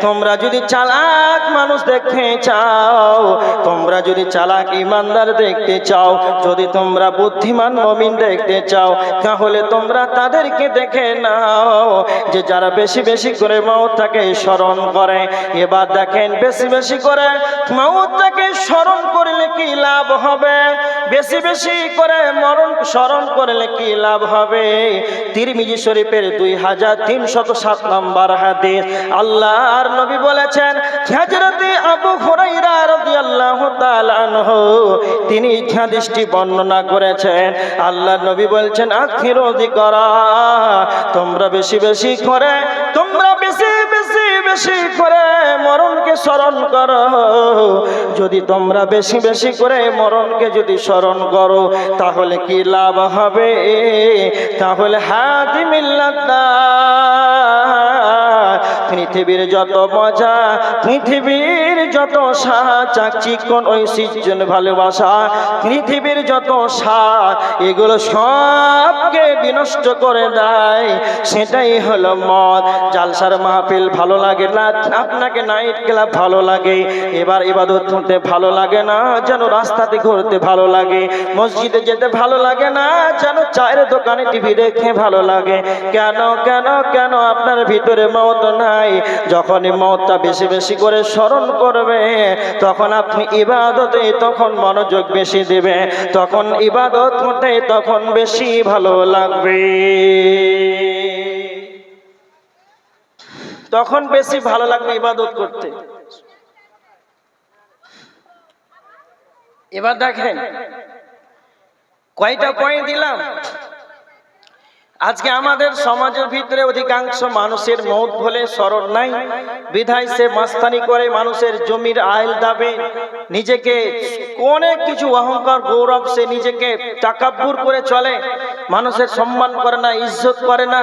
তোমরা যদি চালাক মানুষ দেখতে চাও, তোমরা যদি চালাক ইমানদার দেখতে চাও, যদি তোমরা বুদ্ধিমান মুমিন দেখতে চাও, তাহলে তোমরা তাদেরকে দেখে নাও যে যারা বেশি বেশি করে মওতটাকে স্মরণ করে। এবার দেখেন বেশি বেশি করে মওতটাকে স্মরণ করলে কি লাভ হবে, বেশি বেশি করে মরণ স্মরণ করলে কি লাভ হবে। তিরমিজি শরীফের 2307 নম্বর হাদিস, আল্লাহর নবী বলেছেন, হযরতে আবু হুরায়রা রাদিয়াল্লাহু তাআলা আনহু তিনি হাদিসটি বর্ণনা করেছেন। আল্লাহর নবী বলছেন, আখিরু যিকরা, তোমরা বেশি বেশি করে, তোমরা বেশি বেশি বেশি করে মরণকে স্মরণ করো। যদি তোমরা বেশি বেশি করে মরণকে যদি স্মরণ করো, তাহলে কি লাভ হবে? তাহলে পৃথিবীর যত মজা, পৃথিবীর যত চাকচিক্যন ঐশ্বর্য ভালোবাসা, পৃথিবীর যত স্বাদ, এগুলো সবকে বিনষ্ট করে দেয়। সেটাই হলো মদ। জালসার মাহফিল ভালো লাগে না, আপনাকে নাইট ক্লাব ভালো লাগে, এবার ইবাদত করতে ভালো লাগে না, যেন রাস্তাতে ঘুরতে ভালো লাগে, মসজিদে যেতে ভালো লাগে না, যেন চায়ের দোকানে টিভি দেখতে ভালো লাগে। কেন কেন কেন? আপনার ভিতরে মওত নাই। যখনই মওতটা বেশি বেশি করে স্মরণ করবে, তখন আপনি ইবাদতে তখন মনোযোগ বেশি দিবে, তখন ইবাদত করতে তখন বেশি ভালো লাগবে, তখন বেশি ভালো লাগবে ইবাদত করতে। এবার দেখেন কয়টা পয়েন্ট দিলাম। আজকে আমাদের সমাজের ভিতরে অধিকাংশ মানুষের মওত বলে স্মরণ নাই, বিধায় সে মাস্তানি করে, মানুষের জমির আইল দাবে, নিজেকে অনেক কিছু অহংকার গৌরব, সে নিজেকে তাকাব্বুর করে চলে, মানুষের সম্মান করে না, ইজ্জত করে না।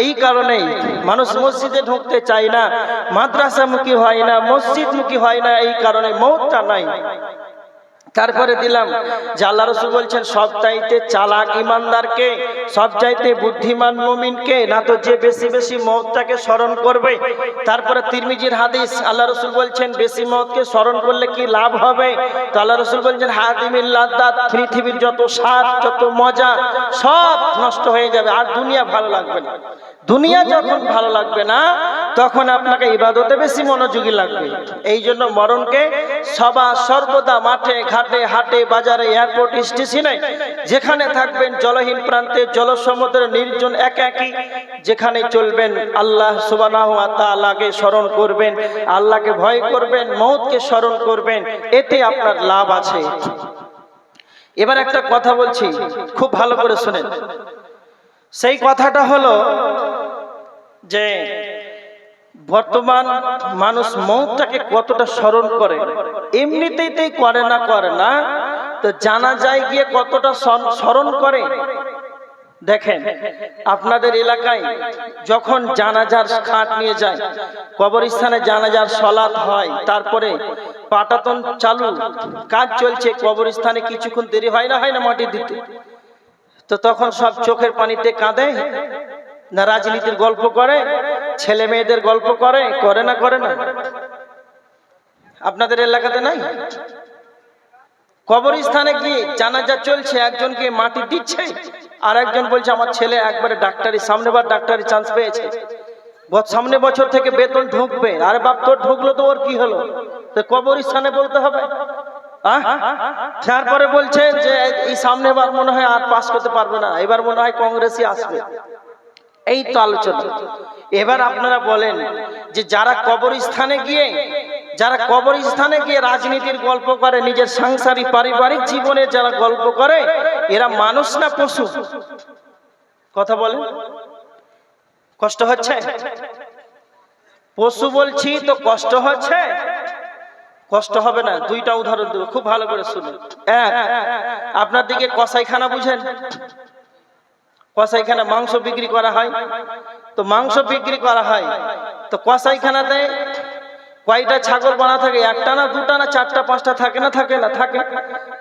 এই কারণেই মানুষ মসজিদে ঢুকতে চায় না, মাদ্রাসামুখী হয় না, মসজিদমুখী হয় না, এই কারণে মওতটা নাই। তারপরে দিলাম যে আল্লাহ রাসূল বলছেন, সবচাইতে চালাক ইমানদারকে, সবচাইতে বুদ্ধিমান মুমিনকে না, তো যে বেশি বেশি মওতটাকে স্মরণ করবে। তারপরে তিরমিজির হাদিস, আল্লাহ রাসূল বলছেন বেশি মওতকে স্মরণ করলে কি লাভ হবে। তো আল্লাহ রাসূল বলছেন, হাদিমিল লাদ্দাত, পৃথিবীর যত স্বাদ যত মজা সব নষ্ট হয়ে যাবে, আর দুনিয়া ভালো লাগবে না। দুনিয়া যখন ভালো লাগবে না, তখন আপনাকে ইবাদতে বেশি মনোযোগী লাগবে। এই জন্য মরণকে সর্বদা মাঠে ঘাটে হাটে বাজারে এয়ারপোর্ট স্টেশনে যেখানে থাকবেন, জলহীন প্রান্তে জলসমুদ্রে নির্জন একাকী যেখানে চলবেন, আল্লাহ সুবহানাহু ওয়া তাআলাকে স্মরণ করবেন, আল্লাহকে ভয় করবেন, মওতকে স্মরণ করবেন, এতে আপনার লাভ আছে। এবার একটা কথা বলছি, খুব ভালো করে শুনেন। সেই কথাটা হলো যে বর্তমান মানুষ মওতটাকে কতটা স্মরণ করে, এমনিতেই করে না, তো জানাজায় গিয়ে কতটা স্মরণ করে। দেখেন আপনাদের এলাকায় যখন জানাজার খাট নিয়ে যায়, কবরস্থানে জানাজার সালাত হয়, তারপরে পাটাতন চালু কাজ চলছে, কবরস্থানে কিছুক্ষণ দেরি হয় না মাটি দিতে, তো তখন সব চোখের পানিতে কাঁদে না, রাজনীতির গল্প করে, ছেলে মেয়েদের গল্প করে না? আপনাদের এলাকাতে নাই? কবরস্থানে গিয়ে জানাজা চলছে, একজনকে মাটি দিচ্ছে, আর একজন বলছে আমার ছেলে একবারে ডাক্তারি, সামনেবার ডাক্তারি চান্স পেয়েছে, সামনে বছর থেকে বেতন ঢুকবে। আরে বাপ, তোর ঢুকলো তো ওর কি হলো? তো কবরস্থানে বলতে হবে। তারপরে বলছেন যে এই সামনেবার মনে হয় আর পাস করতে পারবে না, এবার মনে হয় কংগ্রেসই আসবে। এই তো আলোচনা। এবার আপনারা বলেন যে যারা কবরস্থানে গিয়ে রাজনীতির গল্প করে, নিজের সাংসারিক পারিবারিক জীবনে যারা গল্প করে, এরা মানুষ না পশু? কথা বলেন, কষ্ট হচ্ছে? পশু বলছি তো কষ্ট হচ্ছে? কষ্ট হবে না। দুইটা উদাহরণ দেব, খুব ভালো করে শুনুন। এক, আপনার দিকে কসাইখানা বুঝেন? কসাইখানা মাংস বিক্রি করা হয়, তো মাংস বিক্রি করা হয়, তো কসাইখানাতে কয়টা ছাগল বানা থাকে? একটা না, দুটা না, চারটা পাঁচটা থাকে না? থাকে।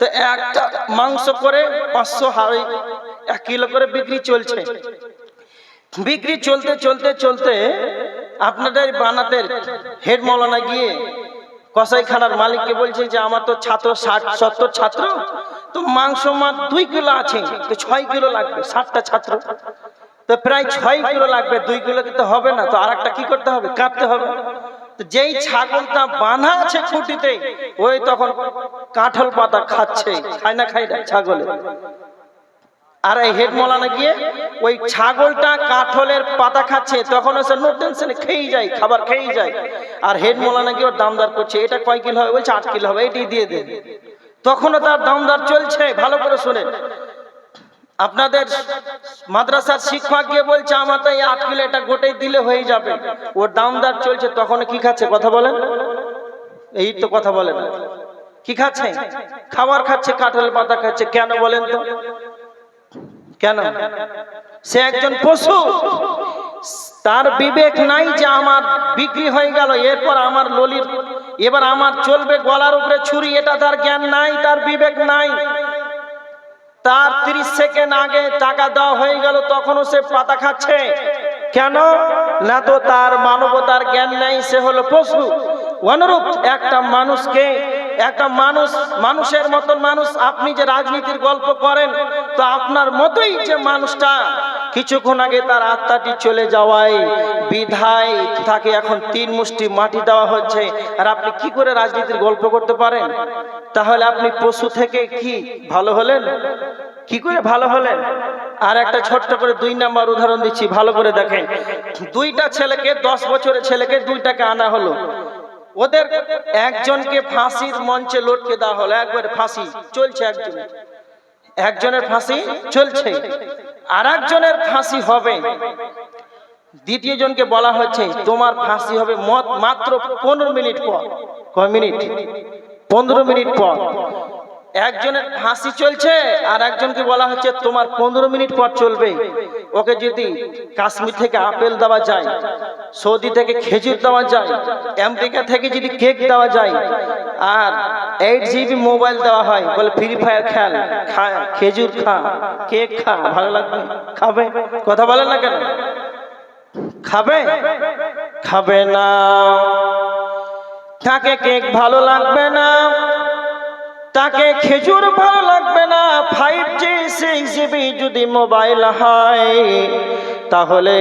তো একটা মাংস করে 500 হাড়ি 1 কিলো করে বিক্রি চলছে। বিক্রি চলতে আপনাদের বানাতের হেড মৌলানা গিয়ে কসাইখানার মালিককে বলছে যে আমার তো ছাত্র 60-70 ছাত্র, তো মাংস মাছ 2 কিলো আছে, তো 6 কিলো লাগবে, 60টা ছাত্র, তো প্রায় 6 কিলো লাগবে, 2 কিলো তো হবে না, তো আর একটা কি করতে হবে, কাটতে হবে। তো যেই ছাগলটা বাঁধা আছে খুঁটিতে, ওই তখন কাঁঠাল পাতা খাচ্ছে, খায় না ছাগলে। আর এই হেড মৌলানা গিয়ে ওই ছাগলটা কাঁঠালের পাতা খাচ্ছে, তখন সে নো টেনশনে খেয়েই যায়, খাবার খেয়েই যায়। আর হেড মৌলানা গিয়ে ওর দামদার করছে, এটা কয় কিলো হবে, বলছে 8 কিলো হবে, এটি দিয়ে দেন। তখনও তার দামদার চলছে। ভালো করে শুনেন, আপনাদের মাদ্রাসার শিক্ষক গিয়ে বলছে আমার তো এই 8 কিলো, এটা গোটাই দিলে হয়ে যাবে, ওর দামদার চলছে। তখন কি খাচ্ছে, কথা বলেন, এই তো কথা বলেন, কি খাচ্ছে, খাবার খাচ্ছে, কাঁঠালের পাতা খাচ্ছে। কেন বলেন তো, কেন? সে একজন পশু, তার বিবেক নাই যে আমার বিক্রি হয়ে গেল, এরপর আমার ললির এবার আমার চলবে গলার উপরে ছুরি, এটা তার জ্ঞান নাই, তার বিবেক নাই। তার 30 সেকেন্ড আগে টাকা দেওয়া হয়ে গেল, তখনও সে পাতা খাচ্ছে। কেন না, তো তার মানবতার জ্ঞান নেই, সে হলো পশু। অনুরূপ একটা মানুষকে, একটা মানুষের মতন মানুষ, আপনি যে রাজনীতির গল্প করেন, তো আপনার মতোই যে মানুষটা কিছুক্ষণ আগে তার আত্মাটি চলে যাওয়ায় বিধায় তাকে এখন 3 মুষ্টি মাটি দেওয়া হচ্ছে, আর আপনি কি করে রাজনীতির গল্প করতে পারেন? তাহলে আপনি পশু থেকে কি ভালো হলেন? কি করে ভালো হলেন? আর একটা ছোট্ট করে 2 নাম্বার উদাহরণ দিচ্ছি, ভালো করে দেখেন। 2টা ছেলেকে, 10 বছরের ছেলেকে 2টাকে আনা হলো, ওদের একজনকে ফাঁসির মঞ্চে লটকে দেওয়া হলো, একবারে ফাঁসি চলছে, একজনের ফাঁসি চলছে, আর একজনের ফাঁসি হবে। দ্বিতীয় জনকে বলা হচ্ছে তোমার ফাঁসি হবে মাত্র 15 মিনিট পর। কয় মিনিট? 15 মিনিট পর। একজনের ফাঁসি চলছে, আর একজনকে বলা হচ্ছে তোমার 15 মিনিট পর চলবে। ওকে যদি কাশ্মীর থেকে আপেল দেওয়া যায়, সৌদি থেকে খেজুর দেওয়া যায়, আমেরিকা থেকে যদি কেক দেওয়া যায়, আর 8 GB মোবাইল দেওয়া হয়, বলে ফ্রি ফায়ার খেল, খেজুর খা, কেক খা, ভালো লাগবে, খাবে? কথা বলেন না কেন? খাবে? খাবে না। তাকে কেক ভালো লাগবে না, তাকে খেজুর ভালো লাগবে না। 5G 6GB যদি মোবাইল হয়, তাহলে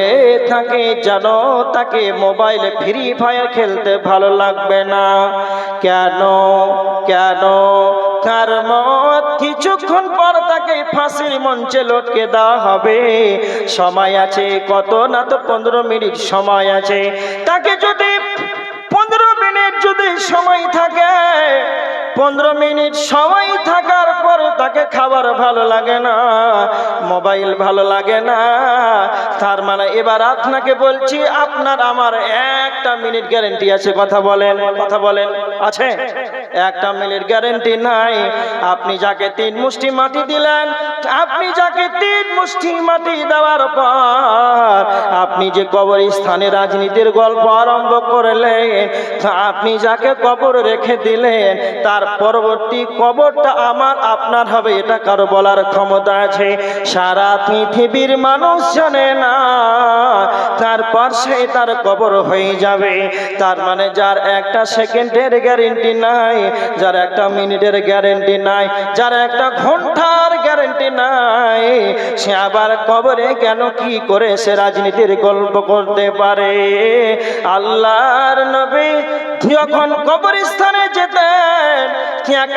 তাকে জানো, তাকে মোবাইলে ফ্রি ফায়ার খেলতে ভালো লাগবে না। কেন? কেন? তার মত কিছুক্ষণ পর তাকে ফাঁসির মঞ্চে লটকে দেওয়া হবে। সময় আছে কত, না তো 15 মিনিট সময় আছে। তাকে যদি 15 মিনিট যদি সময় থাকে, 15 মিনিট সময় থাকার পর তাকে খাবার ভালো লাগে না, মোবাইল ভালো লাগে না, তার মানে এবার আপনাকে বলছি, আপনার আমার 1টা মিনিট গ্যারেন্টি আছে। কথা বলেন, কথা বলেন, আছে? 1টা মিনিট গ্যারেন্টি নাই। আপনি যাকে 3 মুষ্টি মাটি দিলেন, আপনি যাকে 3 মুষ্টি মাটি দেওয়ার পর আপনি যে কবরস্থানে রাজনীতির গল্প আরম্ভ করলেন, আপনি যাকে কবর রেখে দিলেন, তার পরবর্তী কবরটা আমার আপনার হবে, এটা কারো বলার ক্ষমতা আছে? সারা পৃথিবীর মানুষ জানে না, তারপর সে তার কবর হয়ে যাবে। তার মানে যার 1টা সেকেন্ডের গ্যারেন্টি নাই, যার 1টা মিনিটের গ্যারেন্টি নাই, যার 1টা ঘন্টার গ্যারেন্টি নাই, সে আবার কবরে কেন, কি করে সে রাজনীতির গল্প করতে পারে? আল্লাহর নবী যখন কবরস্থানে যেতেন,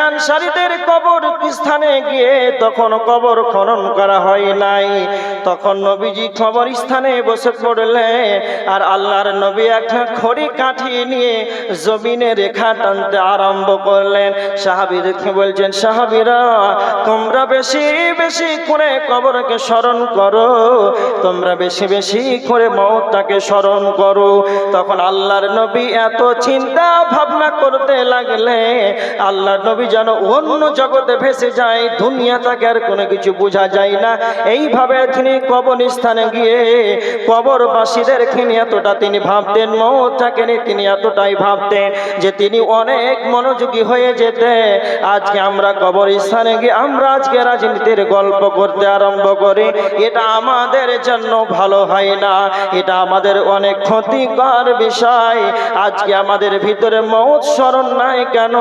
আনসারীদের কবর স্থানে গিয়ে তখন কবর খনন করা হয় নাই, তখন নবীজি কবরস্থানে বসে পড়লেন, আর আল্লাহর নবী একটা খড়ি কাঠি নিয়ে জমিনে রেখা টানতে আরম্ভ করলেন। সাহাবীদেরকে বলছেন, সাহাবীরা তোমরা বেশি বেশি করে কবরকে স্মরণ করো, তোমরা বেশি বেশি করে মওতটাকে স্মরণ করো। তখন আল্লাহর নবী এত চিন্তা ভাবনা করতে লাগলে, আল্লাহর নবী যেন অন্য জগতে ভেসে যায়, দুনিয়া তাকে আর কোনো কিছু বোঝা যায় না। এইভাবে তিনি কবরস্থানে গিয়ে কবরবাসীদেরকে নিয়ে এতটা তিনি ভাবতেন, মওতটাকে নিয়ে তিনি এতটাই ভাবতেন যে তিনি অনেক মনোযোগী হয়ে যেতে। আজকে আমরা কবরস্থানে গিয়ে আমরা আজকে রাজনীতির গল্প করতে আরম্ভ করি, এটা আমাদের জন্য ভালো হয় না, এটা আমাদের অনেক ক্ষতিকর বিষয়। আজকে আমাদের ভিতরে মওত স্মরণ নাই কেন?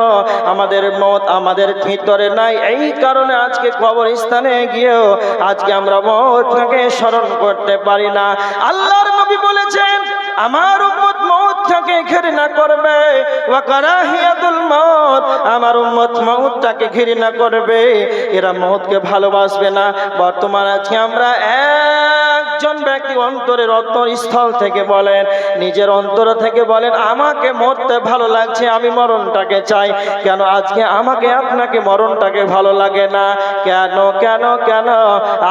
আমাদের মওত আমাদের ভিতরে নাই, এই কারণে আজকে কবরস্থানে গিয়েও আজকে আমরা মওতকে স্মরণ করতে পারি না। আল্লাহর নবী বলেছেন আমার উম্মত মওতটাকে ঘৃণা করবে, ওয়া কারাহিয়াতুল মওত, আমার উম্মত মওতটাকে ঘৃণা করবে, এরা মওতকে ভালোবাসবে না। বর্তমানে আজকে আমরা একজন ব্যক্তি অন্তরের অন্তরস্থল থেকে বলেন, নিজের অন্তর থেকে বলেন আমাকে মরতে ভালো লাগছে, আমি মরণটাকে চাই। কেন আজকে আমাকে আপনাকে মরণটাকে ভালো লাগে না? কেন কেন কেন?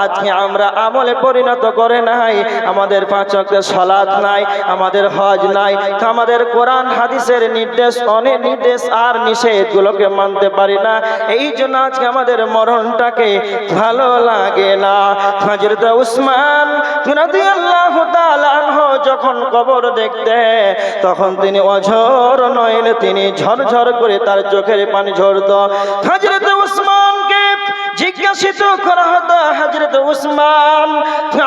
আজকে আমরা আমলে পরিণত করে নাই, আমাদের 5 ওয়াক্তের সালাত নাই, আমাদের হজ নাই, আমাদের কোরআন হাদিসের নির্দেশ অনেক নির্দেশ আর নিষেধগুলোকে মানতে পারি না। এই জন্য আজকে আমাদের মরণটাকে ভালো লাগে না। হযরত উসমান রাদিয়াল্লাহু তাআলা আনহু যখন কবর দেখতে, তখন তিনি অঝর নয়নে তিনি ঝরঝর করে তার চোখের পানি ঝরতো। হযরত উসমানকে জিজ্ঞাসিত করা হতো, হযরত উসমান,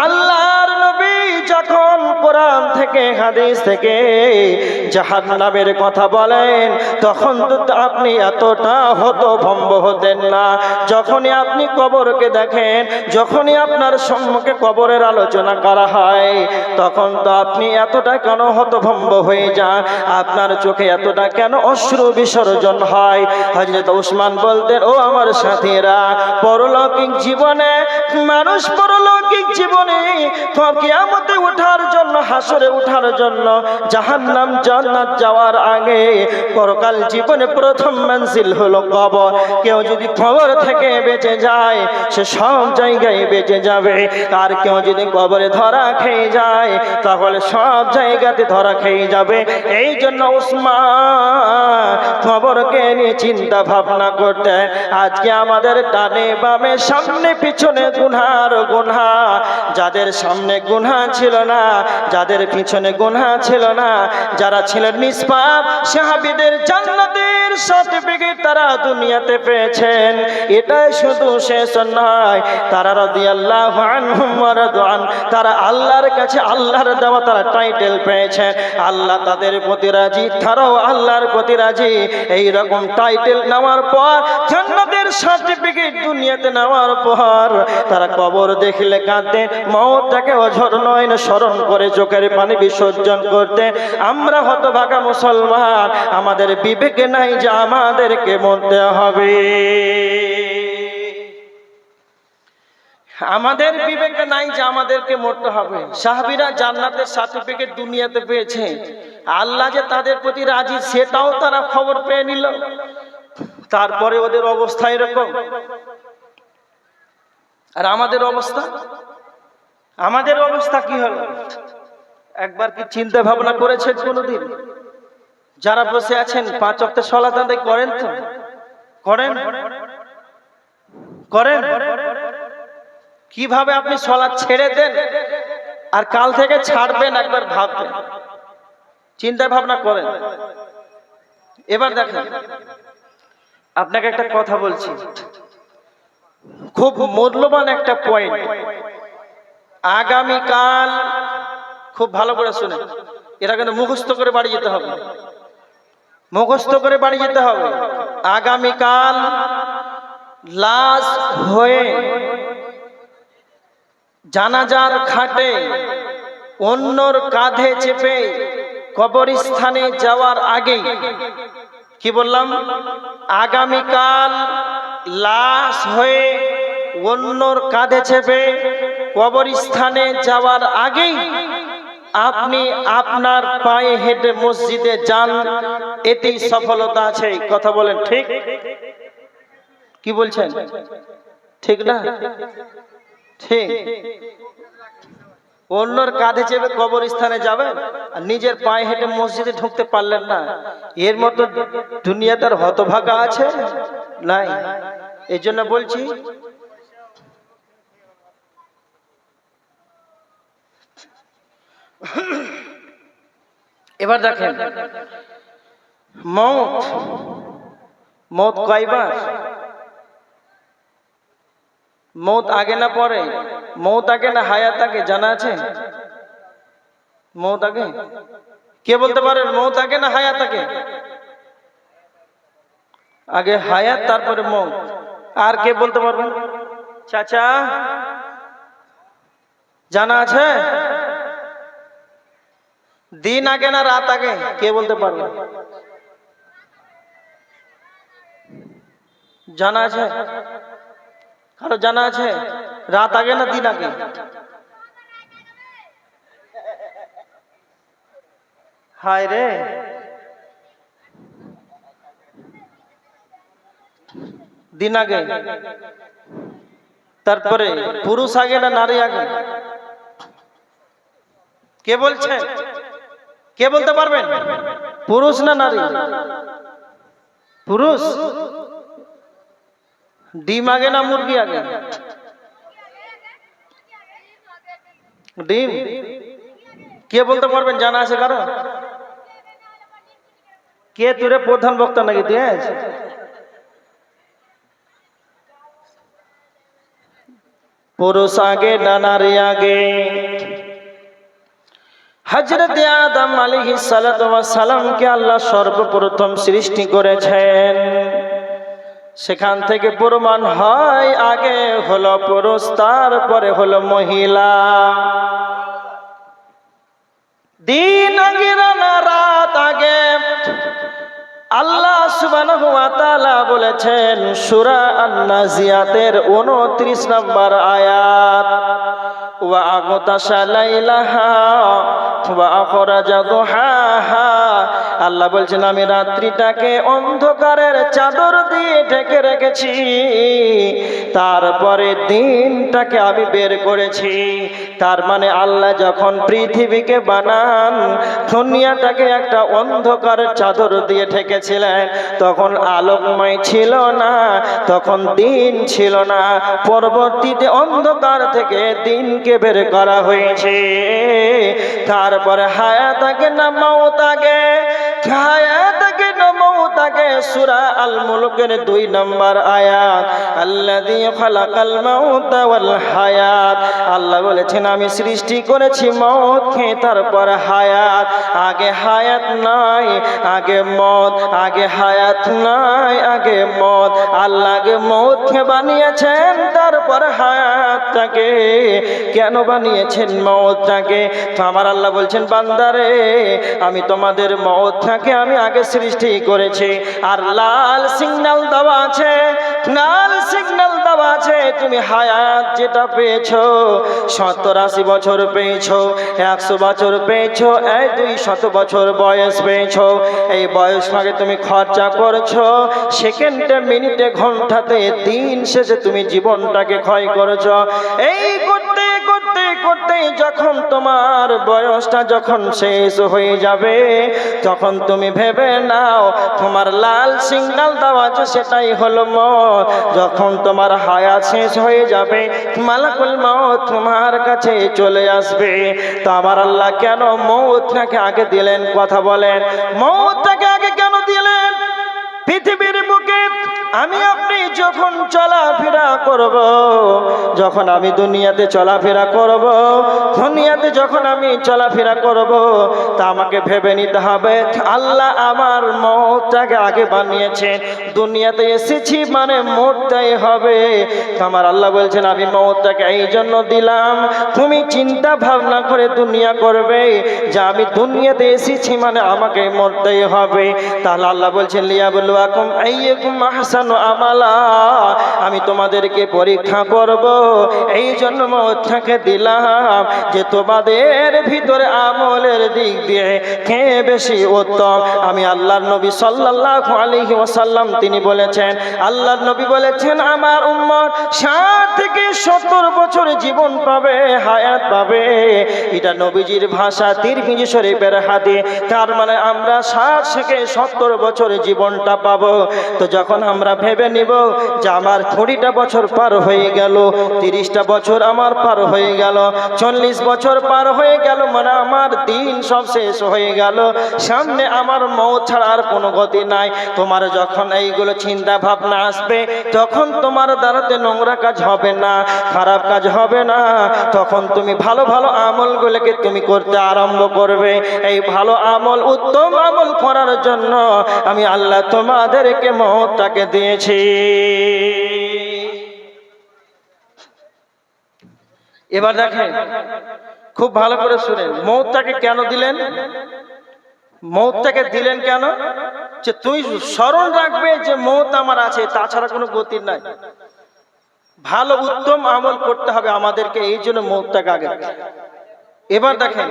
আল্লাহর নবী যখন কোরআন থেকে হাদিস থেকে জাহান্নামের কথা বলেন, তখন তো আপনি এতটা হতভম্ব হতেন না। যখনই আপনি কবরকে দেখেন, যখনই আপনার সম্মুখে কবরের আলোচনা করা হয়, তখন তো আপনি এতটা কেন হতভম্ব হয়ে যান? আপনার চোখে এতটা কেন অশ্রু বিসর্জন হয়? হযরত উসমান বলতেন, ও আমার সাথীরা, পরলৌকিক জীবনে মানুষ পরলৌকিক জীবনে কিয়ামতে ওঠার জন্য, হাসরে ওঠার জন্য, জাহান্নাম জান্নাত যাওয়ার আগে পরকাল জীবনে প্রথম মঞ্জিল হলো কবর। কেউ যদি কবর থেকে বেঁচে যায় সে সব জায়গায় বেঁচে যাবে, আর কেউ যদি কবরে ধরা খেয়ে যায় তাহলে সব জায়গাতে ধরা খেয়ে যাবে। এই জন্য উসমান কবরকে নিয়ে চিন্তা ভাবনা করতেন। আজকে আমাদের ডানে বামে সামনে পিছনে গুনহার গুনহা, যাদের সামনে গুনহা ছিল না, যাদের পিছনে গুনহা ছিল না, যারা ছিলেন নিষ্পাপ, সাহাবীদের জান্নাতের সার্টিফিকেট তারা দুনিয়াতে পেয়েছেন। এটাই শুধু শেষ নয়, তারা রাদিয়াল্লাহু আনহুম ওয়া রাদওয়ান, তারা আল্লাহর কাছে আল্লাহর দেওয়া তারা টাইটেল পেয়েছেন। আল্লাহ তাদের প্রতি রাজি, তারাও আল্লাহর প্রতি রাজি। এই রকম টাইটেল নেওয়ার পর, জান্নাতের সার্টিফিকেট দুনিয়াতে নেওয়ার পর, তারা কবর দেখলে কাঁদতেন, মওতটাকে অঝর নয়নে স্মরণ করে চোখের পানি বিসর্জন করতে। আমরা হতভাগা মুসলমান, আমাদের বিবেকে নাই যে আমাদেরকে মরতে হবে, আমাদের বিবেকে নাই যে আমাদেরকে মরতে হবে। সাহাবীরা জান্নাতের সার্টিফিকেট দুনিয়াতে পেয়েছে, আল্লাহ যে তাদের প্রতি রাজি সেটাও তারা খবর পেয়ে নিল, তারপরে ওদের অবস্থা এরকম। আর আমাদের অবস্থা, আমাদের অবস্থা কি হলো? একবার কি চিন্তা ভাবনা করেছেন কোনোদিন? যারা বসে আছেন 5 ওয়াক্তের সালাত আদায় করেন তো? করেন করেন? কিভাবে আপনি সালাত ছেড়ে দেন আর কাল থেকে ছাড়বেন, একবার ভাববেন, চিন্তা ভাবনা করেন। এবার দেখেন, আপনাকে একটা কথা বলছি, খুব মূল্যবান একটা পয়েন্ট। আগামীকাল খুব ভালো করে শুনেন, এটা কিন্তু মুখস্থ করে বাড়ি যেতে হবে, মুখস্থ করে বাড়ি যেতে হবে। আগামীকাল লাশ হয়ে জানাজার খাটে অন্যর কাঁধে চেপে কবরস্থানে যাওয়ার আগে, কি বললাম? আগামীকাল লাশ হয়ে অন্যর কাঁধে চেপে কবরস্থানে যাওয়ার আগেই আপনি আপনার পায়ে হেঁটে মসজিদে যান, এতেই সফলতা আছে। কথা বলেন ঠিক? কি বলছেন? ঠিক না? ঠিক। অন্যর কাঁধে চেপে কবরস্থানে যাবেন আর নিজের পায়ে হেঁটে মসজিদে ঢুকতে পারলেন না, এর মতো দুনিয়াতে আর হতভাগা আছে? নাই। এই জন্য বলছি এবার দেখেন মৌত, মৌত কয়বার? মৌত আগে না পরে? মৌত আগে না হায়াত আগে? জানা আছে? মৌত আগে? কে বলতে পারেন মৌত আগে না হায়াত আগে? আগে হায়াত, তারপরে মৌত। আর কে বলতে পারবেন? চাচা জানা আছে? দিন আগে না রাত আগে? কে বলতে পারবেন? জানা আছে? কারো জানা আছে? রাত আগে না দিন আগে? হায় রে, দিন আগে। তারপরে পুরুষ আগে না নারী আগে? কে বলছে? কে বলতে পারবেন? পুরুষ না নারী? পুরুষ। ডিম আগে না মুরগি আগে? ডিম। কে বলতে পারবেন? জানা আছে কারো? কে তুরে প্রধান বক্তা নাকি তুই? পুরুষ আগে না নারী আগে? হযরত আদম আলাইহিস সালাতু ওয়াস সালামকে আল্লাহ সর্বপ্রথম সৃষ্টি করেছেন। সেখান থেকে প্রমাণ হয় আগে হলো পুরুষ, তারপরে হলো মহিলা। দিন আগে না রাত আগে? আল্লাহ সুবহানাহু ওয়া তাআলা বলেছেন সূরা আন-নাজিয়াতের 29 নম্বর আয়াত, ওয়া আগতাশা লাইলাহা ওয়া আখরাজা দুহাহা। আল্লাহ বলছেন আমি রাত্রিটাকে অন্ধকারের চাদর দিয়ে ঢেকে রেখেছি, তারপরে দিনটাকে আমি বের করেছি। তার মানে আল্লাহ যখন পৃথিবীকে বানান, দুনিয়াটাকে একটা অন্ধকারের চাদর দিয়ে ঢেকেছিলেন, তখন আলোকময় ছিল না, তখন দিন ছিল না। পরবর্তীতে অন্ধকার থেকে দিনকে বের করা হয়েছে। তারপরে হায়াত আগে না মওত আগে? হায়াত আগে না মওত আগে? সূরা আল মুলকের 2 নম্বর আয়াত, আল্লাযী খালাকাল মাউতা ওয়াল হায়াত। আল্লাহ বলেছেন আমি সৃষ্টি করেছি মওতকে, তারপর হায়াত। আগে হায়াত নাই, আগে মওত। আগে হায়াত নাই, আগে মওত। আল্লাহ আগে মওতকে বানিয়েছেন, তারপর হায়াতটাকে। কেন বানিয়েছেন মওতটাকে? তো আমার আল্লাহ বলছেন বান্দারে আমি তোমাদের মওতটাকে আমি আগে সৃষ্টি করেছি। আর লাল সিগন্যাল দেওয়া আছে, লাল সিগন্যাল দেওয়া আছে। তুমি হায়াত যেটা পেয়েছো, 70-80 বছর পেয়েছো, 100 বছর পেয়েছো, এই 200 বছর বয়স পেয়েছো। এই বয়স ভাগে তুমি খরচা করছো, সেকেন্ডে মিনিটে ঘন্টাতে দিন শেষে তুমি জীবনটাকে ক্ষয় করেছো। এই করতে করতে করতে যখন তোমার বয়সটা যখন শেষ হয়ে যাবে, তখন তুমি ভেবে নাও তোমার লাল সিগন্যাল দেওয়া আছে সেটাই হলো মওত। যখন তোমার হায়াত শেষ হয়ে যাবে, মালাকুল মওত তোমার কাছে চলে আসবে। তো আমার আল্লাহ কেন মওতটাকে আগে দিলেন? কথা বলেন, মওতটাকে আগে কেন দিলেন? পৃথিবীর বুকে আমি আপনি যখন চলাফেরা করব, যখন আমি দুনিয়াতে চলাফেরা করব, দুনিয়াতে যখন আমি চলাফেরা করব, তা আমাকে ভেবে নিতে হবে আল্লাহ আমার মওতটাকে আগে বানিয়েছেন। দুনিয়াতে এসেছি মানে মরতেই হবে। আমার আল্লাহ বলছেন আমি মওতটাকে এই জন্য দিলাম, তুমি চিন্তা ভাবনা করে দুনিয়া করবে যে আমি দুনিয়াতে এসেছি মানে আমাকে মরতেই হবে। তাহলে আল্লাহ বলছেন লিয়াবলুয়াকুম আইয়ুকুম আহসানু আমালা, আমি তোমাদেরকে পরীক্ষা করব, এই জন্য মওতটাকে দিলাম যে তোমাদের ভিতরে আমলের দিক দিয়ে কে বেশি উত্তম। আমি আল্লাহর নবী সাল্লাল্লাহু আলাইহি ওয়াসাল্লাম তিনি বলেছেন, আল্লাহর নবী বলেছেন আমার উম্মত 60 থেকে 70 বছর জীবন পাবে, হায়াত পাবে। এটা নবীজির ভাষা, তিরমিজি শরীফের হাদিস। তার মানে আমরা 60 থেকে 70 বছর জীবনটা পাবো। তো যখন আমরা ভেবে নিব যে আমার 20টা বছর পার হয়ে গেল, 30টা বছর আমার পার হয়ে গেল, 40 বছর পার হয়ে গেল, মানে আমার দিন সব শেষ হয়ে গেল, সামনে আমার মওত ছাড়া আর কোনো গতি নাই। তোমার যখন এইগুলো চিন্তা ভাবনা আসবে, তখন তোমার দ্বারাতে নোংরা কাজ হবে না, খারাপ কাজ হবে না। তখন তুমি ভালো ভালো আমলগুলোকে তুমি করতে আরম্ভ করবে। এই ভালো আমল, উত্তম আমল করার জন্য আমি আল্লাহ তোমাদেরকে মওতটাকে দিয়েছি। এবার দেখেন, খুব ভালো করে শুনেন, মওতটাকে কেন দিলেন? মওতটাকে দিলেন কেন? যে তুই স্মরণ রাখবে যে মওত আমার আছে, তাছাড়া কোনো গতি নাই। ভালো উত্তম আমল করতে হবে আমাদেরকে, এই জন্য মওতটাকে আগে। এবার দেখেন,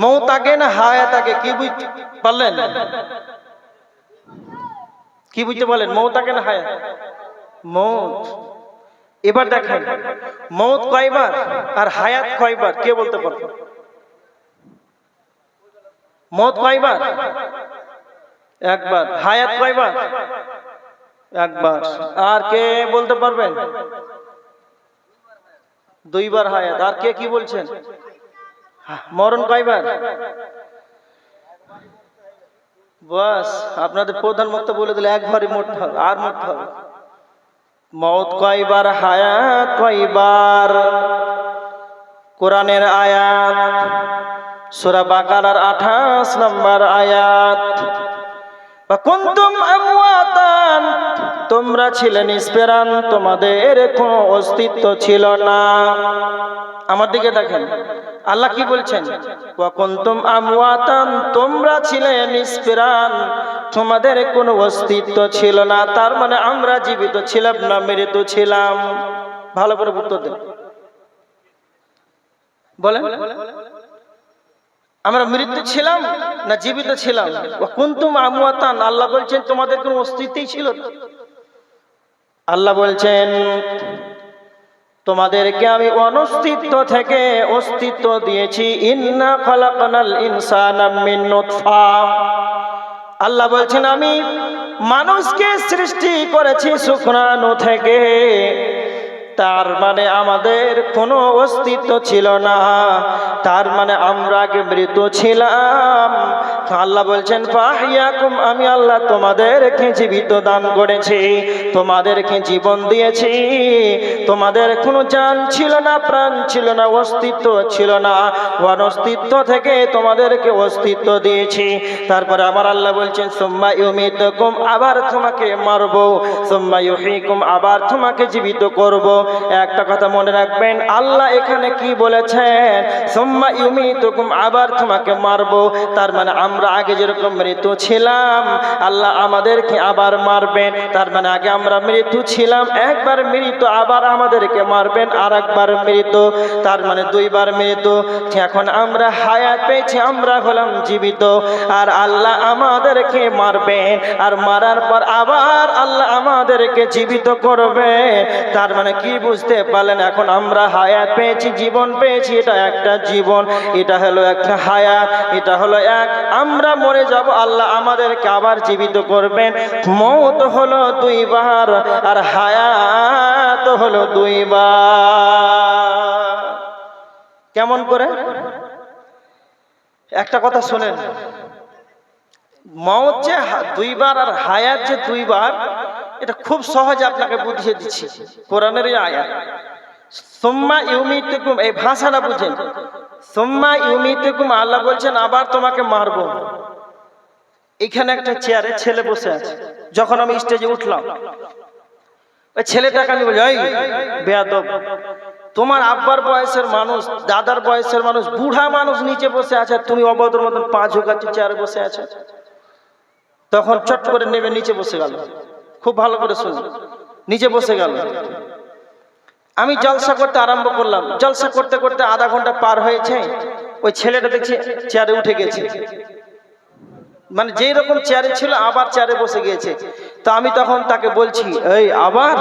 মওত আগে না হায়াত আগে, কি বুঝতে পারলেন? কি বুঝতে পারলেন? মওত আগে না হায়াত? মওত। এবার দেখেন, মওত কয়বার আর হায়াত কয়বার, কে বলতে পারবে? মওত কয়বার? একবার। হায়াত কয়বার? একবার। আর কে বলতে পারবেন? 2 বার হায়াত। আর কে কি বলছেন? মরণ কয়বার? বাস, আপনাদের প্রধানমন্ত্রী বলে দিলে একবারই মরতে হবে, আর মরতে হবে। মওত কয়বার, হায়াত কয়বার? কোরআনের আয়াত সূরা বাকারার 28 নম্বর আয়াত, কুনতুম আমওয়াতান, তোমরা ছিলে নিষ্প্রাণ, তোমাদের কোনো অস্তিত্ব ছিল না। আমার দিকে দেখেন, আল্লাহ কি বলছেন? কুনতুম আমওয়াতান, তোমরা ছিলে নিষ্প্রাণ, তোমাদের কোনো অস্তিত্ব ছিল না। তার মানে আমরা জীবিত ছিলাম না, মৃত ছিলাম? ভালো করে উত্তর দেন, বলেন। আমরা মৃত ছিলাম না জীবিত ছিলাম? কুনতুম আমওয়াতান, আল্লাহ বলছেন তোমাদের কোনো অস্তিত্বই ছিল না। আল্লাহ বলছেন তোমাদেরকে আমি অনস্তিত্ব থেকে অস্তিত্ব দিয়েছি। ইন্না খালাকনাল ইনসানা মিন নুতফা, আল্লাহ বলছেন আমি মানুষকে সৃষ্টি করেছি শুকরাণু থেকে। তার মানে আমাদের কোনো অস্তিত্ব ছিল না, তার মানে আমরা আগে মৃত ছিলাম। আল্লাহ বলছেন ফাহিয়াকুম, আমি আল্লাহ তোমাদেরকে জীবিত দান করেছি, তোমাদেরকে জীবন দিয়েছি। তোমাদের কোনো জান ছিল না, প্রাণ ছিল না, অস্তিত্ব ছিল না, অনস্তিত্ব থেকে তোমাদেরকে অস্তিত্ব দিয়েছি। তারপরে আমার আল্লাহ বলছেন সুম্মা ইউমিতুকুম, আবার তোমাকে মারবো, সুম্মা ইউহয়িকুম, আবার তোমাকে জীবিত করব। একটা কথা মনে রাখবেন, আল্লাহ এখানে কি বলেছেন? সুম্মা ইউমিতুকুম, আবার তোমাকে মারবো। তার মানে আমরা আগে যেরকম মৃত ছিলাম, আল্লাহ আমাদেরকে আবার মারবেন। তার মানে আগে আমরা মৃত ছিলাম, একবার মৃত, আবার আমাদেরকে মারবেন আর একবার মৃত, তার মানে 2 বার মৃত। এখন আমরা হায়াত পেয়েছি, আমরা হলাম জীবিত, আর আল্লাহ আমাদেরকে মারবেন, আর মারার পর আবার আল্লাহ আমাদেরকে জীবিত করবে। তার মানে কি বুঝতে পারলেন? এখন আমরা হায়াত পেয়েছি, জীবন পেয়েছি, এটা একটা জীবন, এটা হলো একটা হায়াত, এটা হলো এক। আমরা মরে যাব, আল্লাহ আমাদেরকে আবার জীবিত করবেন। মওত হলো 2 বার, আর হায়াত হলো 2 বার। কেমন করে? একটা কথা শুনেন, মওত যে 2 বার আর হায়াত যে 2 বার, এটা খুব সহজে আপনাকে বুঝিয়ে দিচ্ছি। কোরআনের এই আয়াত সুম্মা ইউমিতুকুম, এই ভাষাটা বুঝেন। সুম্মা ইউমিতুকুম, আল্লাহ বলছেন আবার তোমাকে মারবো। এখানে একটা চেয়ারে ছেলে বসে আছে, যখন আমি স্টেজে উঠলাম, ওই ছেলেটাকে আমি বলি, এই বেয়াদব, তোমার আব্বার বয়সের মানুষ, দাদার বয়সের মানুষ, বুড়া মানুষ নিচে বসে আছে, তুমি অভদ্র মতন পা ঝুঁকাচ্ছি, চেয়ারে বসে আছে। তখন চট করে নেমে নিচে বসে গেল। খুব ভালো করে শুনুন, নিচে বসে গেল। আমি জলসা করতে আরম্ভ করলাম। জলসা করতে করতে আধা ঘন্টা পার হয়েছে, ওই ছেলেটা দেখছি চেয়ারে উঠে গেছে, মানে যেই রকম চেয়ারে ছিল আবার চেয়ারে বসে গিয়েছে। তো আমি তখন তাকে বলছি, এই আবার,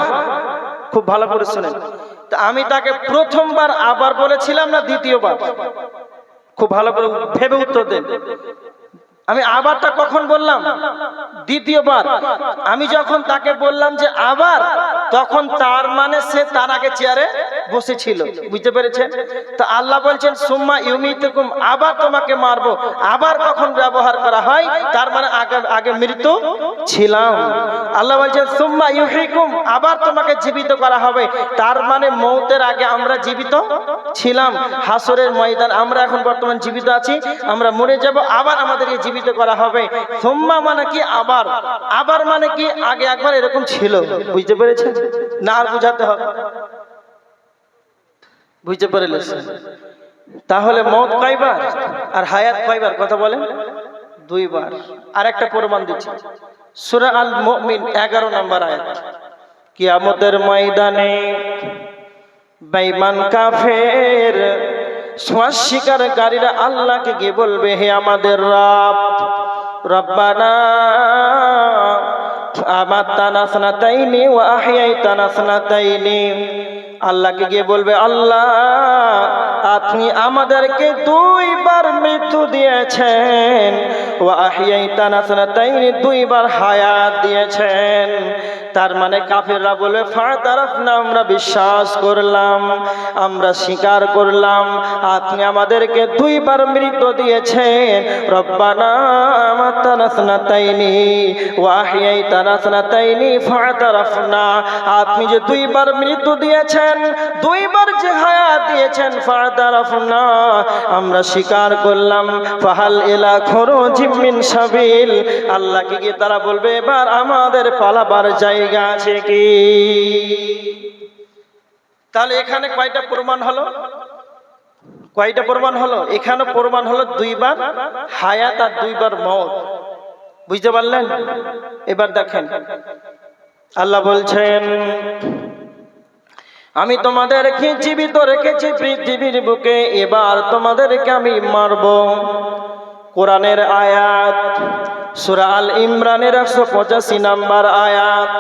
খুব ভালো করে শুনেন, তা আমি তাকে প্রথমবার আবার বলেছিলাম না দ্বিতীয়বার? খুব ভালো করে ভেবে উত্তর দেন। আমি আবারটা কখন বললাম? দ্বিতীয়বার। আমি যখন তাকে বললাম যে আবার, তখন তার মানে সে তার আগে চেয়ারে বসেছিল, বুঝতে পেরেছেন? তো আল্লাহ বলছেন সুম্মা ইউমিতুকুম, আবার তোমাকে মারবো। আবার কখন ব্যবহার করা হয়, তার মানে আগে মৃত্যু ছিলাম। আল্লাহ বলছেন সুম্মা ইউহয়িকুম, আবার তোমাকে জীবিত করা হবে, তার মানে মৌতের আগে আমরা জীবিত ছিলাম। হাসরের ময়দান আমরা এখন বর্তমান জীবিত আছি, আমরা মরে যাব, আবার আমাদেরকে জীবিত করা হবে। সুম্মা মানে কি আবার, আবার মানে কি আগে একবার এরকম ছিল, বুঝতে পেরেছেন? না আর বুঝাতে হবে, বুঝতে পারলেন? তাহলে মওত কয়বার আর হায়াত কয়বার? কথা বলেন। দুইবার। আর একটা প্রমাণ দিচ্ছি, সূরা আল মুমিন 11 নম্বর আয়াত। কিয়ামতের ময়দানে বেঈমান কাফের অস্বীকারীরা আল্লাহকে গিয়ে বলবে, হে আমাদের রব, রব্বানা আমাতানা সানাতাইনি ওয়া আহইয়াইতানা সানাতাইনি। আল্লাহকে গিয়ে বলবে, আল্লাহ আপনি আমাদেরকে দুইবার মৃত্যু দিয়েছেন, ওয়া আহইয়াইতানা সানাতাইনি, দুইবার হায়াত দিয়েছেন। তার মানে কাফেররা বলবে, ফাতারাফনা, আমরা বিশ্বাস করলাম, আমরা স্বীকার করলাম আপনি আমাদেরকে দুইবার মৃত্যু দিয়েছেন। রব্বানা আমাতানা সানাতাইনি ওয়া আহইয়াইতানা সানাতাইনি ফাতারাফনা, আপনি যে দুইবার মৃত্যু দিয়েছেন, দুইবার যে হায়াত দিয়েছেন, ফাতারাফনা, আমরা স্বীকার করলাম। ফাহাল ইলা খুরুজিম মিন সাবিল, আল্লাহকে গিয়ে তারা বলবে, এবার আমাদের পালাবার জায়গা আছে কি? তাহলে এখানে কয়টা প্রমাণ হলো? কয়টা প্রমাণ হলো? এখানে প্রমাণ হলো দুইবার হায়াত আর দুইবার মওত, বুঝতে পারলেন? এবার দেখেন আল্লাহ বলছেন, আমি তোমাদেরকে জীবিত রেখেছি পৃথিবীর বুকে, এবার তোমাদেরকে আমি মারব। কোরআনের আয়াত, সূরা আল ইমরানের 185 নম্বর আয়াত,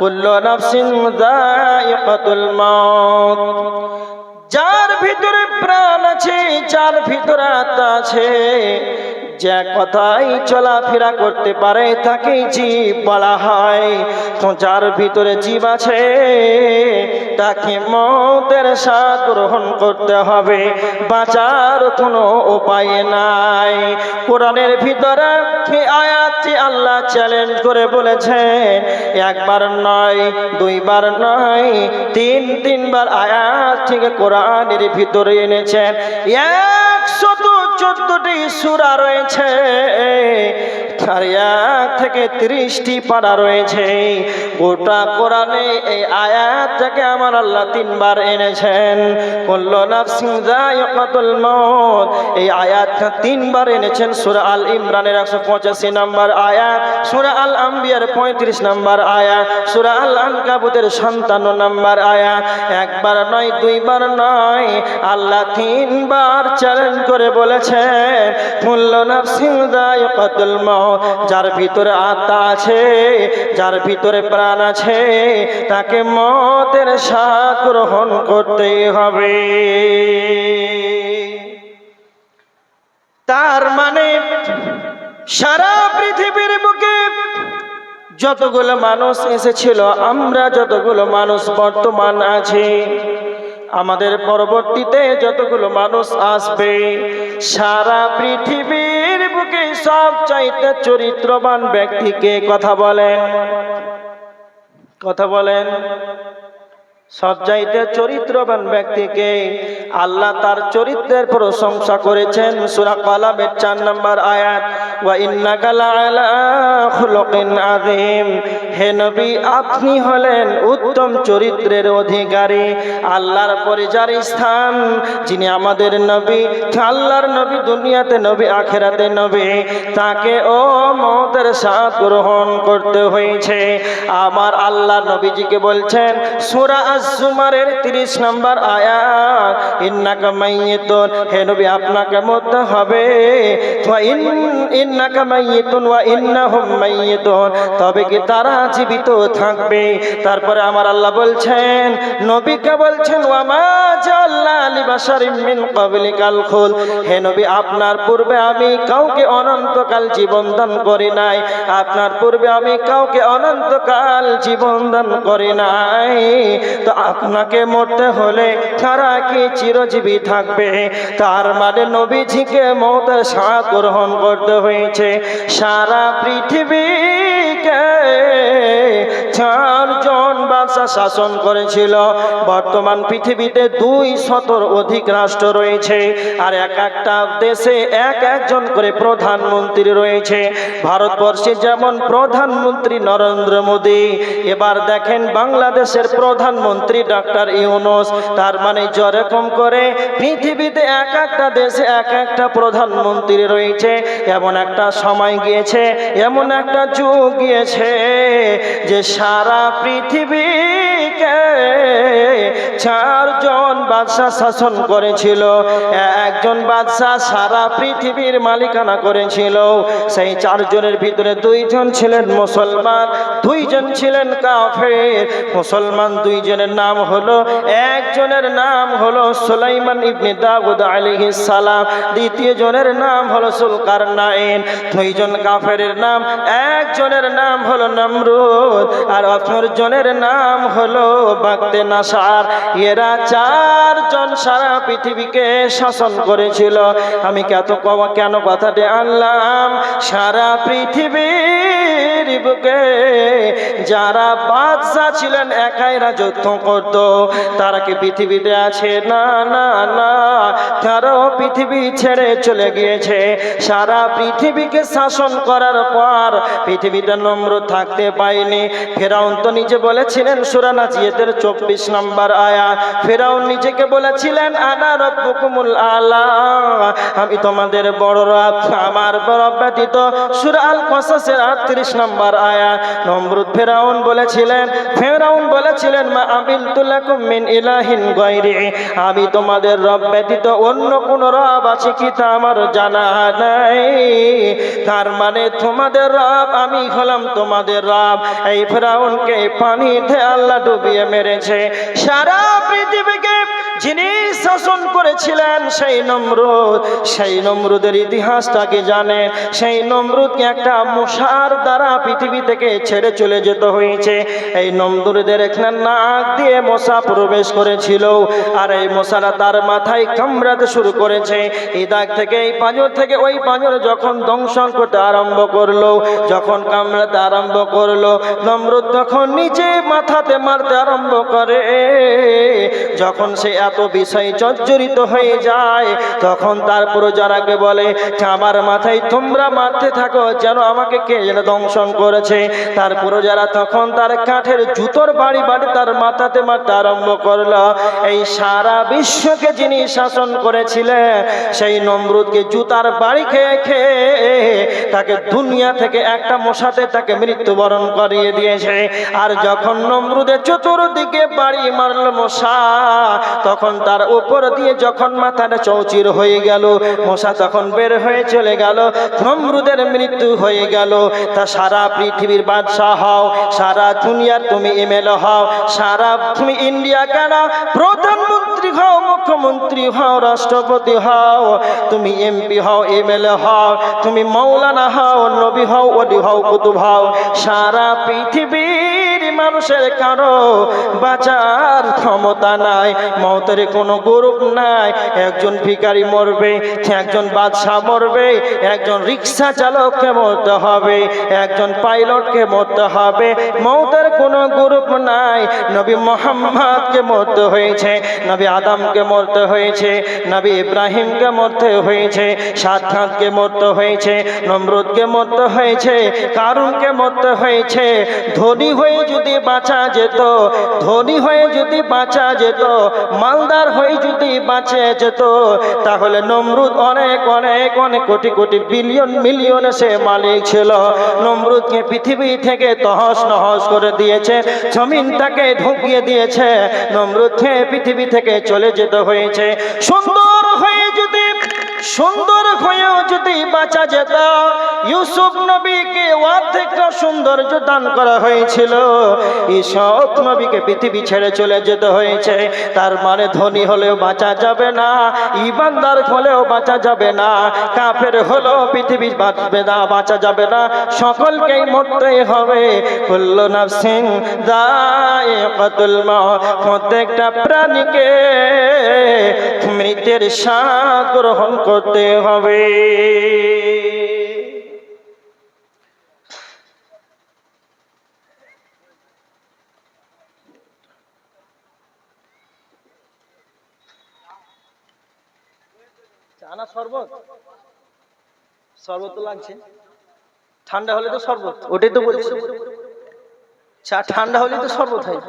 কুল্লু নাফসিন যায়িকাতুল মাউত, যার ভিতরে প্রাণ আছে, যার ভিতরে আত্মা আছে, যে কথাই চলাফেরা করতে পারে তাকে জীব বলা হয়। তো যার ভিতরে জীব আছে তাকে মওতের স্বাদ গ্রহণ করতে হবে, বাঁচার কোনো উপায় নাই। কোরআনের ভিতরে এই আয়াতটি আল্লাহ চ্যালেঞ্জ করে বলেছেন, একবার নয়, দুইবার নয়, তিনবার আয়াত থেকে কোরআনের ভিতরে এনেছেন। 114টি সূরা রয়েছে, আর 1 থেকে 30টি পারা রয়েছে। গোটা কোরআনে এই আয়াতটাকে আমার আল্লাহ 3বার এনেছেন। কুল্লু নাফসিন যায়িকাতুল মাউত, এই আয়াতটা 3বার এনেছেন। সূরা আল ইমরানের 185 নম্বর আয়াত, সূরা আল আম্বিয়ার 35 নম্বর আয়াত, সূরা আল আনকাবুতের 57 নম্বর আয়াত। একবার নয়, দুইবার নয়, আল্লাহ 3বার চ্যালেঞ্জ করে বলেছেন, কুল্লু নাফসিন যায়িকাতুল মাউত, যার ভিতরে আত্মা আছে, যার ভিতরে প্রাণ আছে, তাকে মওতের স্বাদ গ্রহণ করতেই হবে। তার মানে সারা পৃথিবীর বুকে যতগুলো মানুষ এসেছিল, আমরা যতগুলো মানুষ বর্তমান আছি, আমাদের পরবর্তীতে যতগুলো মানুষ আসবে, সারা পৃথিবীর বুকে সবচাইতে চরিত্রবান ব্যক্তিকে কথা বলেন, কথা বলেন, সবচাইতে চরিত্রবান ব্যক্তিকে আল্লাহ তার চরিত্রের প্রশংসা করেছেন সূরা কালামের 4 নম্বর আয়াত, ওয়া ইন্নাকা লাআলা খুলুকিন আযীম। হে নবী, আপনি হলেন উত্তম চরিত্রের অধিকারী। আল্লাহর পরে যার স্থান, যিনি আমাদের নবী, আল্লাহর নবী, দুনিয়াতে নবী, আখিরাতে নবী, তাকে ও মওতের স্বাদ গ্রহণ করতে হয়েছে। আমার আল্লাহ নবীজিকে বলছেন সূরা আজ-জুমারের 30 নম্বর আয়াত, ইন্নাকা মাইয়িতুন, হে নবী আপনাকে মরতে হবে, ওয়া ইন্নাকা মাইয়িতুন ওয়া ইন্নাহুম মাইয়িতুন, তবে কি তারা জীবিত থাকবে। তারপরে আমার আল্লাহ বলছেন, নবীকে বলছেন, ওয়া মা জাআলনা লিবাশারিন মিন ক্বাবলিকাল খুল, হে নবী আপনার পূর্বে আমি কাউকে অনন্তকাল জীবন দান করি নাই, আপনার পূর্বে আমি কাউকে অনন্তকাল জীবন দান করি নাই। তো আপনাকে মরতে হলে তারা কি চিরজীবী থাকবে? তার মানে নবীজিকে মওতের স্বাদ গ্রহণ করতে হয়েছে। সারা পৃথিবীকে 4 জন বাদশা শাসন করেছিল। বর্তমান পৃথিবীতে 200 অধিক রাষ্ট্র রয়েছে, আর এক একটা দেশে এক একজন করে প্রধানমন্ত্রী রয়েছে। ভারতবর্ষে যেমন প্রধানমন্ত্রী নরেন্দ্র মোদী, এবার দেখেন বাংলাদেশের প্রধানমন্ত্রী ডক্টর ইউনূস। তার মানে যেরকম করে পৃথিবীতে এক একটা দেশে এক একটা প্রধানমন্ত্রী রয়েছে, এমন একটা সময় গিয়েছে, এমন একটা যুগ গিয়েছে যে সারা পৃথিবীকে 4 জন বাদশা শাসন করেছিল। একজন বাদশা সারা পৃথিবীর মালিকানা করেছিল। সেই 4 জনের ভিতরে 2 জন ছিলেন মুসলমান, 2 জন ছিলেন কাফের। মুসলমান 2 জনের নাম হলো, একজনের নাম হলো সুলাইমান ইবনে দাউদ আলাইহিস সালাম, দ্বিতীয় জনের নাম হলো যুলকারনাইন। 2 জন কাফেরের নাম, একজনের নাম হলো নমরুদ আর অপর জনের নাম হলো বাগদে নাসার। এরা 4 জন সারা পৃথিবীকে শাসন করেছিল। আমি কেন কথাটি আনলাম, সারা পৃথিবীর বুকে যারা বাদশা ছিলেন একাই রাজত্ব করত, তারা কি পৃথিবীতে আছে? না না না, তারাও পৃথিবী ছেড়ে চলে গিয়েছে। সারা পৃথিবীকে শাসন করার পর পৃথিবীতে নমরুদ থাকতে পায়নি। ফেরাউন তো নিজে বলেছিলেন সূরা নাজিয়াতের 24 নম্বর আয়াত, ফেরাউন নিজেকে বলেছিলেন আনা রব্বুকুমুল আলা, আমি তোমাদের বড় রব, আমার রব ব্যতীত। সূরা আল কসাসের 38 নম্বর আয়াত। নমরুদ ফেরাউন বলেছিলেন মা আবিলতু লাকুম মিন ইলাহিন গায়রি, আমি তোমাদের রব ব্যতীত অন্য কোন রব আছে কি তা আমার জানা নাই। তার মানে তোমাদের রব আমি হলাম তোমাদের রব। এই ফেরাউনকে পানিতে আল্লাহ ডুবিয়ে মেরেছে। সারা পৃথিবীকে যিনি শাসন করেছিলেন সেই নমরুদের ইতিহাসটাকে জানেন। সেই নমরুদকে একটা মশার দ্বারা পৃথিবী থেকে ছেড়ে চলে যেতে হয়েছে। এই নমরুদের এখানে নাক দিয়ে মশা প্রবেশ করেছিল, আর এই মশারা তার মাথায় কামড়াতে শুরু করেছে। এই দাগ থেকে, এই পাঁজর থেকে ওই পাঁজর যখন দংশন করতে আরম্ভ করলো, যখন কামড়াতে আরম্ভ করলো, নমরুদ তখন নিজে মাথাতে মারতে আরম্ভ করে। যখন সে এত বিষয় জর্জরিত হয়ে যায়, তখন তার প্রজারাকে বলে আমার মাথায় তোমরা মারতে থাকো, যেন আমাকে কে যেন দংশন করেছে। তার প্রজারা তখন তার কাঠের জুতোর বাড়ি তার মাথাতে মারতে আরম্ভ করলো। এই সারা বিশ্বকে যিনি শাসন করেছিলেন সেই নমরুদকে জুতার বাড়ি খেয়ে খেয়ে তাকে দুনিয়া থেকে একটা মশাতে তাকে মৃত্যুবরণ করিয়ে দিয়েছে। আর যখন নমরুদের চতুর্দিকে বাড়ি মারল মশা, তখন তার উপর দিয়ে যখন মাথাটা চৌচির হয়ে গেল, মশা তখন বের হয়ে চলে গেল, নমরুদের মৃত্যু হয়ে গেল। তা সারা পৃথিবীর বাদশাহ হও, সারা দুনিয়ার তুমি এমএলএ হও, সারা তুমি ইন্ডিয়া কেন প্রধানমন্ত্রী হও, মুখ্যমন্ত্রী হও, রাষ্ট্রপতি হও, তুমি এমপি হও, এমএলএ হও, তুমি মৌলানা হও, নবী হও, ওলি হও, কুতুব হও, সারা পৃথিবীর মানুষের কারো বাঁচার ক্ষমতা নাই, মওতের কোনো গ্রুপ নাই। একজন ভিখারি মরবে, একজন বাদশা মরবে, একজন রিক্সা চালককে মরতে হবে, একজন পাইলটকে মরতে হবে। মওতের কোনো গ্রুপ নাই। নবী মুহাম্মদকে মরতে হয়েছে, নবী আদমকে মরতে হয়েছে, নবী ইব্রাহিমকে মরতে হয়েছে, সাদ্দাতকে মরতে হয়েছে, নমরুদকে মরতে হয়েছে, কারুনকে মরতে হয়েছে। ধনী হয়ে যদি বাঁচা যেত, ধনী হয়ে যদি বাঁচা যেত, মালদার হয়ে যদি বাঁচে যেত, তাহলে নমরুদ অনেক অনেক অনেক কোটি কোটি বিলিয়ন মিলিয়ন সে মালিক ছিল। নমরুদকে পৃথিবী থেকে তহস নহস করে দিয়েছে, জমিনটাকে ঢুকিয়ে দিয়েছে, নমরুদকে পৃথিবী থেকে চলে যেতে হয়েছে। সুন্দর হয়ে যদি, সুন্দর হয়েও যদি বাঁচা যেত, ইউসুফ নবীকে অর্ধেকটা সৌন্দর্য দান করা হয়েছিল, ইউসুফ নবীকে পৃথিবী ছেড়ে চলে যেতে হয়েছে। তার মানে ধনী হলেও বাঁচা যাবে না, ইমানদার হলেও বাঁচা যাবে না, কাফের হলেও পৃথিবী বাঁচবে না, বাঁচা যাবে না, সকলকেই মরতেই হবে। কুল্লু নাফসিন যায়িকাতুল মাউত, প্রত্যেকটা প্রাণীকে মৃত্যুর স্বাদ গ্রহণ করতে হবে। চানা শরবত, শরবত তো লাগছে, ঠান্ডা হলে তো শরবত, ওটাই তো বলছি, চা ঠান্ডা হলে তো শরবত হয়।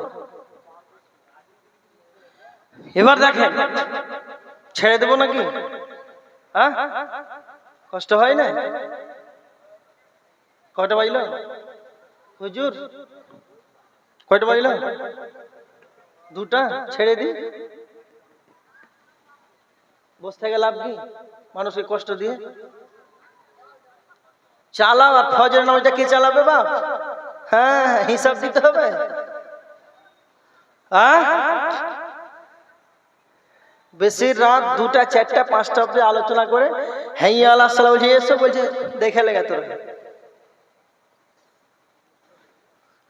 এবার দেখেন, ছেড়ে দেবো নাকি? হ্যাঁ, কষ্ট হয় না? কয়টা বাজল হুজুর? কয়টা বাজল? দুটা। ছেড়ে দি, বসে থেকে লাভ কি মানুষকে কষ্ট দিয়ে? চালাও। আর ফজরের নামাজটা কে চালাবে বাপ? হ্যাঁ, হিসাব দিতে হবে। বেশি রাত 2টা 4টা 5টা অব্দি আলোচনা করে হাইয়া আলাহ সালাহ বলছে, এসো, বলছে দেখে লেগে তোর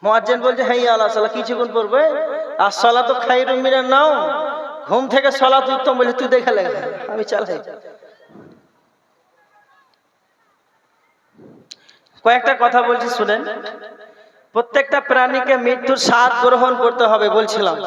মুয়াজ্জিন বলছে হাইয়া আলাহ সালাহ, কিছুক্ষণ পড়বে। আর সালাত তো খায়রুম মিনান নাওম, ঘুম থেকে সালাত উত্তম, বলে তুই দেখে লেগে, আমি চালাই। কয়েকটা কথা বলছি শুনেন। প্রত্যেকটা প্রাণীকে মৃত্যুর স্বাদ গ্রহণ করতে হবে বলছিলাম।